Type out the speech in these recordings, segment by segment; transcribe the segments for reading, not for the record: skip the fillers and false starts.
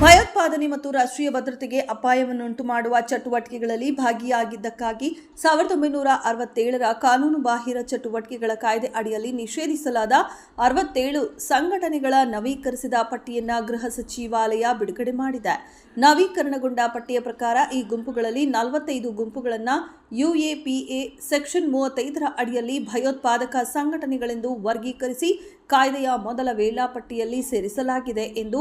ಭಯೋತ್ಪಾದನೆ ಮತ್ತು ರಾಷ್ಟ್ರೀಯ ಭದ್ರತೆಗೆ ಅಪಾಯವನ್ನುಂಟು ಮಾಡುವ ಚಟುವಟಿಕೆಗಳಲ್ಲಿ ಭಾಗಿಯಾಗಿದ್ದಕ್ಕಾಗಿ 1967ರ ಕಾನೂನುಬಾಹಿರ ಚಟುವಟಿಕೆಗಳ ಕಾಯ್ದೆ ಅಡಿಯಲ್ಲಿ ನಿಷೇಧಿಸಲಾದ 67 ಸಂಘಟನೆಗಳ ನವೀಕರಿಸಿದ ಪಟ್ಟಿಯನ್ನು ಗೃಹ ಸಚಿವಾಲಯ ಬಿಡುಗಡೆ ಮಾಡಿದೆ. ನವೀಕರಣಗೊಂಡ ಪಟ್ಟಿಯ ಪ್ರಕಾರ ಈ ಗುಂಪುಗಳಲ್ಲಿ 45 ಗುಂಪುಗಳನ್ನು UAPA ಸೆಕ್ಷನ್ 35ರ ಅಡಿಯಲ್ಲಿ ಭಯೋತ್ಪಾದಕ ಸಂಘಟನೆಗಳೆಂದು ವರ್ಗೀಕರಿಸಿ ಕಾಯ್ದೆಯ ಮೊದಲ ವೇಳಾಪಟ್ಟಿಯಲ್ಲಿ ಸೇರಿಸಲಾಗಿದೆ ಎಂದು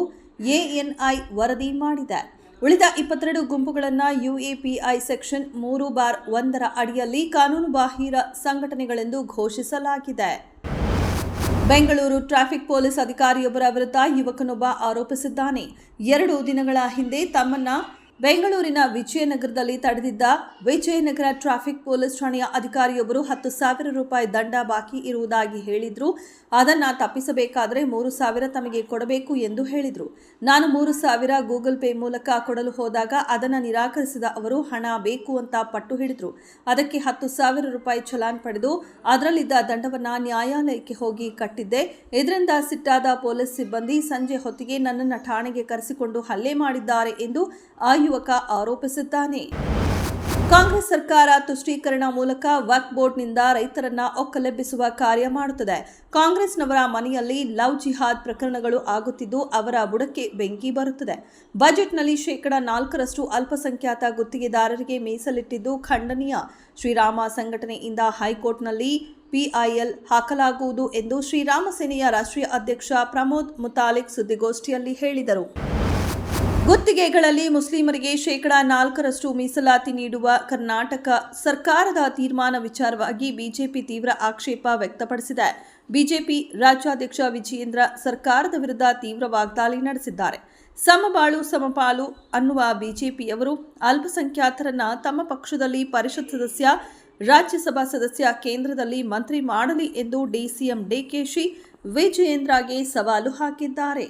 ANI ವರದಿ ಮಾಡಿದೆ. ಉಳಿದ 22 ಗುಂಪುಗಳನ್ನು UAPI ಸೆಕ್ಷನ್ 3/1ರ ಅಡಿಯಲ್ಲಿ ಕಾನೂನುಬಾಹಿರ ಸಂಘಟನೆಗಳೆಂದು ಘೋಷಿಸಲಾಗಿದೆ. ಬೆಂಗಳೂರು ಟ್ರಾಫಿಕ್ ಪೊಲೀಸ್ ಅಧಿಕಾರಿಯೊಬ್ಬರ ವಿರುದ್ಧ ಯುವಕನೊಬ್ಬ ಆರೋಪಿಸಿದ್ದಾನೆ. 2 ದಿನಗಳ ಹಿಂದೆ ತಮ್ಮನ್ನ ಬೆಂಗಳೂರಿನ ವಿಜಯನಗರದಲ್ಲಿ ತಡೆದಿದ್ದ ವಿಜಯನಗರ ಟ್ರಾಫಿಕ್ ಪೊಲೀಸ್ ಠಾಣೆಯ ಅಧಿಕಾರಿಯೊಬ್ಬರು 10,000 ರೂಪಾಯಿ ದಂಡ ಬಾಕಿ ಇರುವುದಾಗಿ ಹೇಳಿದ್ರು. ಅದನ್ನು ತಪ್ಪಿಸಬೇಕಾದರೆ 3,000 ತಮಗೆ ಕೊಡಬೇಕು ಎಂದು ಹೇಳಿದರು. ನಾನು 3,000 ಗೂಗಲ್ ಪೇ ಮೂಲಕ ಕೊಡಲು ಹೋದಾಗ ಅದನ್ನು ನಿರಾಕರಿಸಿದ ಅವರು ಹಣ ಬೇಕು ಅಂತ ಪಟ್ಟು ಹಿಡಿದ್ರು. ಅದಕ್ಕೆ 10,000 ರೂಪಾಯಿ ಚಲಾನ್ ಪಡೆದು ಅದರಲ್ಲಿದ್ದ ದಂಡವನ್ನು ನ್ಯಾಯಾಲಯಕ್ಕೆ ಹೋಗಿ ಕಟ್ಟಿದ್ದೆ. ಇದರಿಂದ ಸಿಟ್ಟಾದ ಪೊಲೀಸ್ ಸಿಬ್ಬಂದಿ ಸಂಜೆ ಹೊತ್ತಿಗೆ ನನ್ನನ್ನು ಠಾಣೆಗೆ ಕರೆಸಿಕೊಂಡು ಹಲ್ಲೆ ಮಾಡಿದ್ದಾರೆ ಎಂದು ಆ ಯುವಕ ಆರೋಪಿಸಿದ್ದಾನೆ. ಕಾಂಗ್ರೆಸ್ ಸರ್ಕಾರ ತುಷ್ಟೀಕರಣ ಮೂಲಕ ವಕ್ಫ್ ಬೋರ್ಡ್ನಿಂದ ರೈತರನ್ನ ಒಕ್ಕಲೆಬ್ಬಿಸುವ ಕಾರ್ಯ ಮಾಡುತ್ತದೆ. ಕಾಂಗ್ರೆಸ್ನವರ ಮನೆಯಲ್ಲಿ ಲವ್ ಜಿಹಾದ್ ಪ್ರಕರಣಗಳು ಆಗುತ್ತಿದ್ದು ಅವರ ಬುಡಕ್ಕೆ ಬೆಂಕಿ ಬರುತ್ತದೆ. ಬಜೆಟ್ನಲ್ಲಿ 4% ಅಲ್ಪಸಂಖ್ಯಾತ ಗುತ್ತಿಗೆದಾರರಿಗೆ ಮೀಸಲಿಟ್ಟಿದ್ದು ಖಂಡನೀಯ. ಶ್ರೀರಾಮ ಸಂಘಟನೆಯಿಂದ ಹೈಕೋರ್ಟ್ನಲ್ಲಿ PIL ಹಾಕಲಾಗುವುದು ಎಂದು ಶ್ರೀರಾಮ ಸೇನೆಯ ರಾಷ್ಟ್ರೀಯ ಅಧ್ಯಕ್ಷ ಪ್ರಮೋದ್ ಮುತಾಲಿಕ್ ಸುದ್ದಿಗೋಷ್ಠಿಯಲ್ಲಿ ಹೇಳಿದರು. ಗುತ್ತಿಗೆಗಳಲ್ಲಿ ಮುಸ್ಲಿಮರಿಗೆ 4% ಮೀಸಲಾತಿ ನೀಡುವ ಕರ್ನಾಟಕ ಸರ್ಕಾರದ ತೀರ್ಮಾನ ವಿಚಾರವಾಗಿ ಬಿಜೆಪಿ ತೀವ್ರ ಆಕ್ಷೇಪ ವ್ಯಕ್ತಪಡಿಸಿದೆ. ಬಿಜೆಪಿ ರಾಜ್ಯಾಧ್ಯಕ್ಷ ವಿಜಯೇಂದ್ರ ಸರ್ಕಾರದ ವಿರುದ್ಧ ತೀವ್ರ ವಾಗ್ದಾಳಿ ನಡೆಸಿದ್ದಾರೆ. ಸಮಬಾಳು ಸಮಪಾಲು ಅನ್ನುವ ಬಿಜೆಪಿಯವರು ಅಲ್ಪಸಂಖ್ಯಾತರನ್ನ ತಮ್ಮ ಪಕ್ಷದಲ್ಲಿ ಪರಿಷತ್ ಸದಸ್ಯ, ರಾಜ್ಯಸಭಾ ಸದಸ್ಯ, ಕೇಂದ್ರದಲ್ಲಿ ಮಂತ್ರಿ ಮಾಡಲಿ ಎಂದು DCM DKಶಿ ವಿಜಯೇಂದ್ರಗೆ ಸವಾಲು ಹಾಕಿದ್ದಾರೆ.